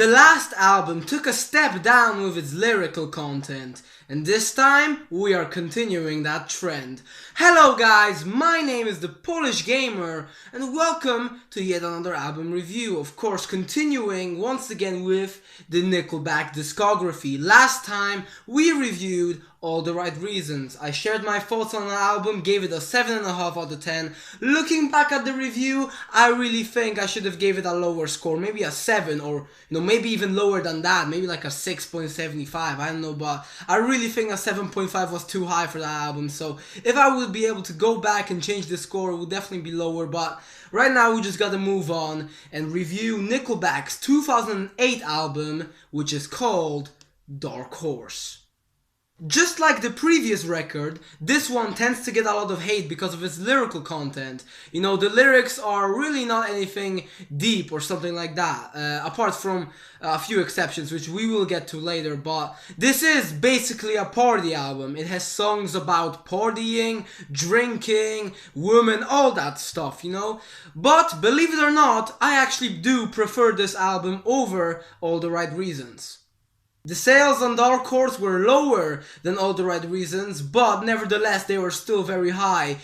The last album took a step down with its lyrical content, and this time we are continuing that trend. Hello guys, my name is the Polish Gamer, and welcome to yet another album review. Of course, continuing once again with the Nickelback discography. Last time we reviewed All the Right Reasons. I shared my thoughts on the album, gave it a 7.5 out of 10. Looking back at the review, I really think I should have gave it a lower score, maybe a 7 or maybe even lower than that, maybe like a 6.75, I don't know, but I really think a 7.5 was too high for that album. So if I would be able to go back and change the score, it would definitely be lower, but right now we just gotta move on and review Nickelback's 2008 album, which is called Dark Horse. Just like the previous record, this one tends to get a lot of hate because of its lyrical content. The lyrics are really not anything deep or something like that, apart from a few exceptions, which we will get to later, but this is basically a party album. It has songs about partying, drinking, women, all that stuff, But, believe it or not, I actually do prefer this album over All the Right Reasons. The sales on Dark Horse were lower than All the Right Reasons, but nevertheless they were still very high,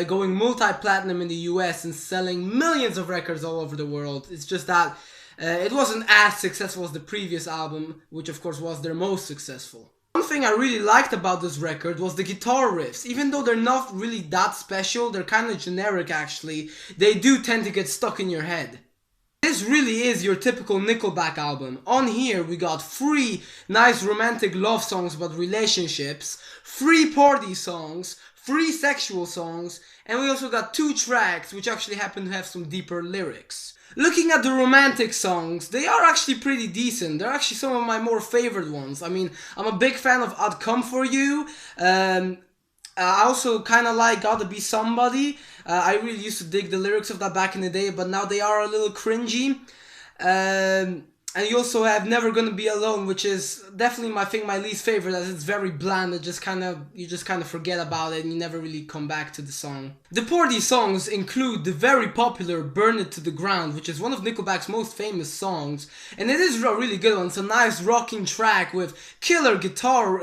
going multi-platinum in the US and selling millions of records all over the world. It's just that it wasn't as successful as the previous album, which of course was their most successful. One thing I really liked about this record was the guitar riffs. Even though they're not really that special, they're kind of generic actually, they do tend to get stuck in your head. This really is your typical Nickelback album. On here we got 3 nice romantic love songs about relationships, 3 party songs, 3 sexual songs, and we also got 2 tracks which actually happen to have some deeper lyrics. Looking at the romantic songs, they are actually pretty decent. They're actually some of my more favorite ones. I mean, I'm a big fan of I'd Come For You. I also kind of like Gotta Be Somebody. I really used to dig the lyrics of that back in the day, but now they are a little cringy. And you also have Never Gonna Be Alone, which is definitely my least favorite, as it's very bland. You just kind of forget about it and you never really come back to the song. The party songs include the very popular Burn It to the Ground, which is one of Nickelback's most famous songs, and it is a really good one. It's a nice rocking track with killer guitar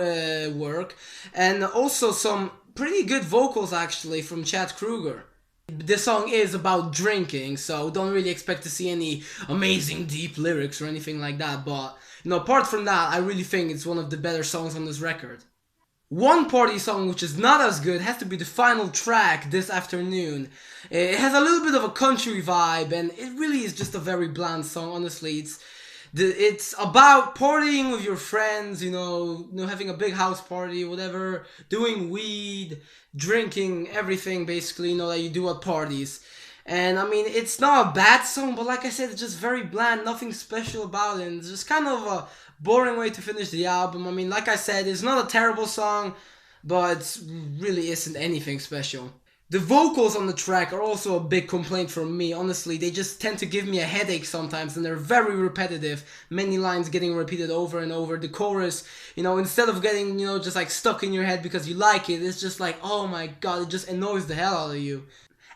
work and also some pretty good vocals actually from Chad Kroeger. The song is about drinking, so don't really expect to see any amazing deep lyrics or anything like that, but apart from that, I really think it's one of the better songs on this record. One party song which is not as good has to be the final track, This Afternoon. It has a little bit of a country vibe and it really is just a very bland song, honestly. It's about partying with your friends, having a big house party, whatever, doing weed, drinking, everything basically, that you do at parties. And I mean, it's not a bad song, but like I said, it's just very bland, nothing special about it. And it's just kind of a boring way to finish the album. I mean, like I said, it's not a terrible song, but it really isn't anything special. The vocals on the track are also a big complaint from me, honestly. They just tend to give me a headache sometimes and they're very repetitive. Many lines getting repeated over and over. The chorus, instead of getting, just like stuck in your head because you like it, it's just like, oh my god, it just annoys the hell out of you.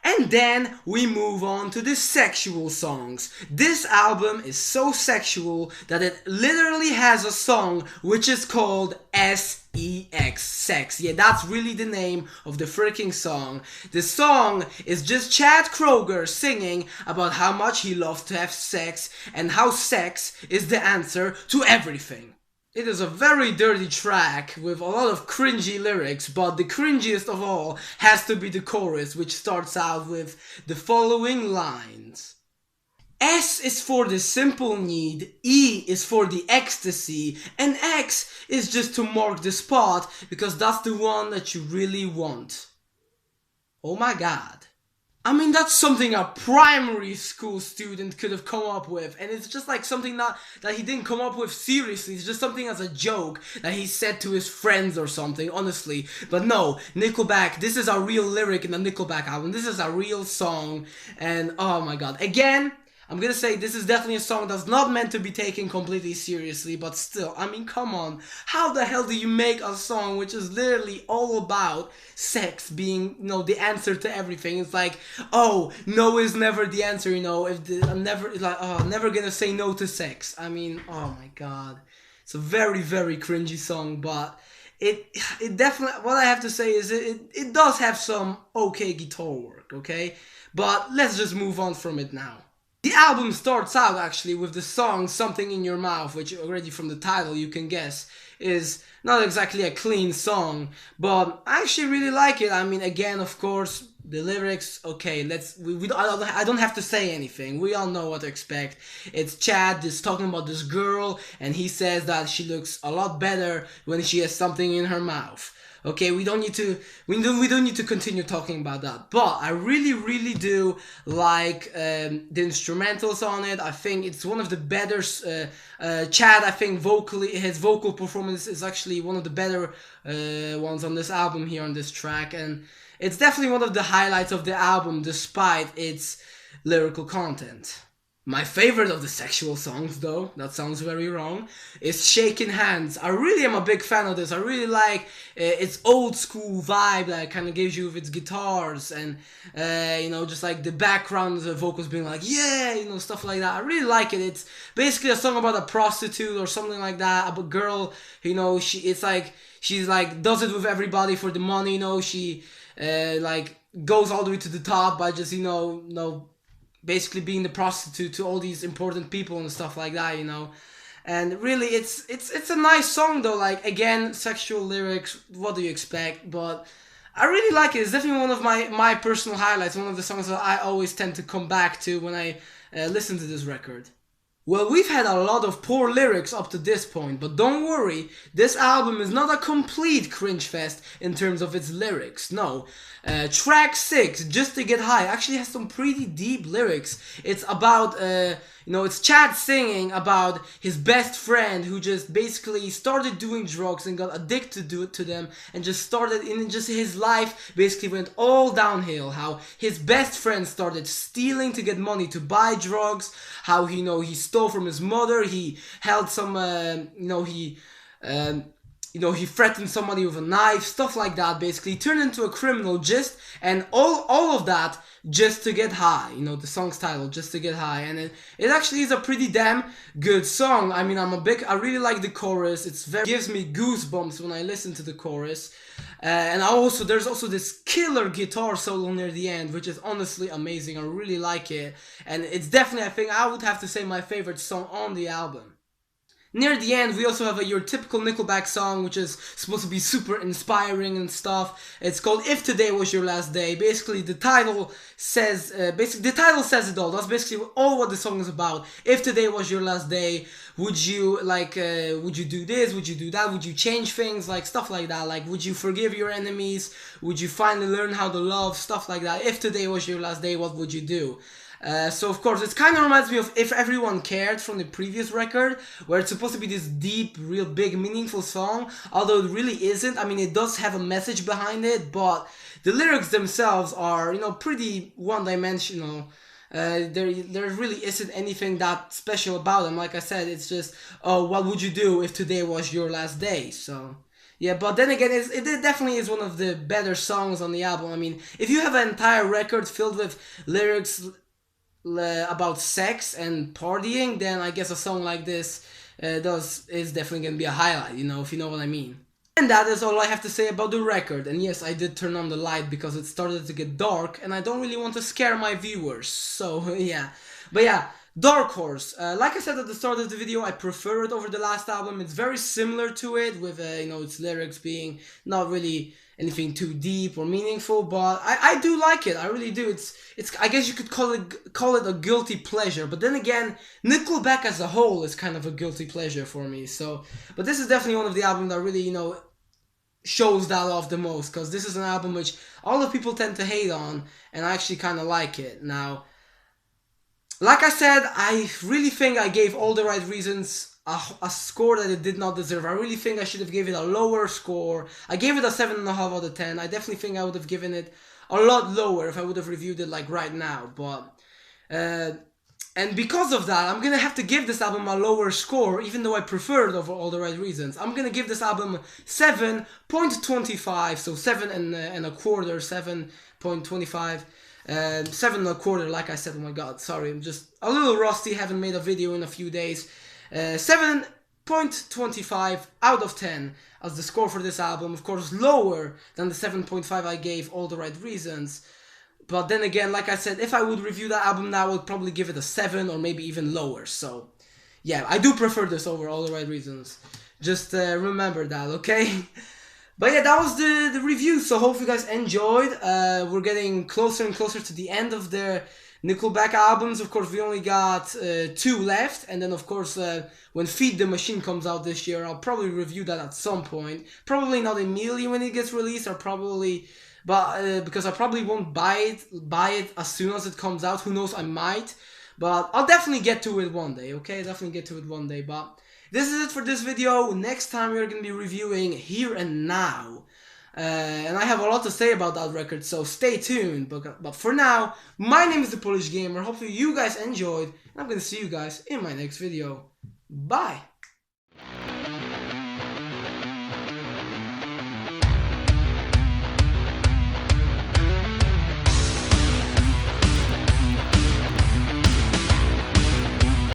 And then we move on to the sexual songs. This album is so sexual that it literally has a song which is called S.E.X. Sex. Yeah, that's really the name of the freaking song. The song is just Chad Kroeger singing about how much he loves to have sex and how sex is the answer to everything. It is a very dirty track with a lot of cringy lyrics, but the cringiest of all has to be the chorus, which starts out with the following lines. S is for the simple need, E is for the ecstasy, and X is just to mark the spot because that's the one that you really want. Oh my god. I mean, that's something a primary school student could have come up with, and it's just like something that he didn't come up with seriously. It's just something as a joke that he said to his friends or something, honestly. But no, Nickelback, this is a real lyric in the Nickelback album. This is a real song, and oh my god. Again, I'm gonna say this is definitely a song that's not meant to be taken completely seriously, but still, I mean, come on. How the hell do you make a song which is literally all about sex being, the answer to everything? It's like, oh, no is never the answer, I'm never, like, oh, I'm never gonna say no to sex. I mean, oh my god. It's a very, very cringy song, but it definitely, what I have to say is it does have some okay guitar work, okay? But let's just move on from it now. The album starts out actually with the song Something in Your Mouth, which already from the title you can guess is not exactly a clean song, but I actually really like it. I mean, again, of course, the lyrics, okay, I don't have to say anything. We all know what to expect. It's Chad just talking about this girl, and he says that she looks a lot better when she has something in her mouth. Okay, we don't need to continue talking about that. But I really do like the instrumentals on it. I think it's one of the better. Chad, I think vocally, his vocal performance is actually one of the better ones on this album here on this track, and it's definitely one of the highlights of the album, despite its lyrical content. My favorite of the sexual songs, though, that sounds very wrong, is Shaking Hands. I really am a big fan of this. I really like its old school vibe that it kind of gives you with its guitars and, just like the background, the vocals being like, yeah, stuff like that. I really like it. It's basically a song about a prostitute or something like that, about a girl, she's like, does it with everybody for the money, she, goes all the way to the top by just, basically being the prostitute to all these important people and stuff like that, And really, it's a nice song though. Like, again, sexual lyrics. What do you expect? But I really like it. It's definitely one of my personal highlights. One of the songs that I always tend to come back to when I listen to this record. Well, we've had a lot of poor lyrics up to this point, but don't worry, this album is not a complete cringe fest in terms of its lyrics, no. Track 6, Just to Get High, actually has some pretty deep lyrics. It's about, it's Chad singing about his best friend who just basically started doing drugs and got addicted to them and just started, his life basically went all downhill. How his best friend started stealing to get money to buy drugs, how, he stole from his mother, he held some, he threatened somebody with a knife, stuff like that, basically. He turned into a criminal and all of that just to get high. The song's title, Just to Get High. And it actually is a pretty damn good song. I mean, I really like the chorus. It gives me goosebumps when I listen to the chorus. And there's also this killer guitar solo near the end, which is honestly amazing. I really like it. And it's definitely, I think I would have to say, my favorite song on the album. Near the end, we also have your typical Nickelback song, which is supposed to be super inspiring and stuff. It's called If Today Was Your Last Day. Basically, the title says it all. That's basically all what the song is about. If today was your last day, would you do this? Would you do that? Would you change things? Like, stuff like that. Like, would you forgive your enemies? Would you finally learn how to love? Stuff like that. If today was your last day, what would you do? So of course, it kind of reminds me of If Everyone Cared from the previous record, where it's supposed to be this deep, real big, meaningful song, although it really isn't. I mean, it does have a message behind it, but the lyrics themselves are, pretty one-dimensional. There really isn't anything that special about them. Like I said, it's just, oh, what would you do if today was your last day? So yeah, but then again, it definitely is one of the better songs on the album. I mean, if you have an entire record filled with lyrics about sex and partying, then I guess a song like this is definitely gonna be a highlight, if you know what I mean. And that is all I have to say about the record. And yes, I did turn on the light because it started to get dark and I don't really want to scare my viewers, so yeah. But yeah, Dark Horse. Like I said at the start of the video, I prefer it over the last album. It's very similar to it, with its lyrics being not really anything too deep or meaningful, but I do like it. I really do. It's I guess you could call it a guilty pleasure. But then again, Nickelback as a whole is kind of a guilty pleasure for me. So, but this is definitely one of the albums that really shows that off the most, because this is an album which all the people tend to hate on, and I actually kind of like it. Now, like I said, I really think I gave all the right reasons a score that it did not deserve. I really think I should have given it a lower score. I gave it a 7.5 out of 10. I definitely think I would have given it a lot lower if I would have reviewed it like right now. But And because of that, I'm gonna have to give this album a lower score, even though I prefer it over All the Right Reasons. I'm gonna give this album 7.25, so 7.25, 7.25, 7.25, like I said. Oh my god, sorry, I'm just a little rusty, haven't made a video in a few days. 7.25 out of 10 as the score for this album. Of course, lower than the 7.5 I gave All the Right Reasons. But then again, like I said, if I would review that album now, I would probably give it a 7 or maybe even lower. So, yeah, I do prefer this over All the Right Reasons. Just remember that, okay? But yeah, that was the review. So hopefully you guys enjoyed. We're getting closer and closer to the end of the Nickelback albums. Of course, we only got 2 left. And then, of course, when Feed the Machine comes out this year, I'll probably review that at some point. Probably not immediately when it gets released, or probably... But because I probably won't buy it as soon as it comes out. Who knows, I might. But I'll definitely get to it one day, okay? Definitely get to it one day. But this is it for this video. Next time we're going to be reviewing Here and Now. And I have a lot to say about that record, so stay tuned. But for now, my name is the Polish Gamer. Hopefully you guys enjoyed. And I'm going to see you guys in my next video. Bye!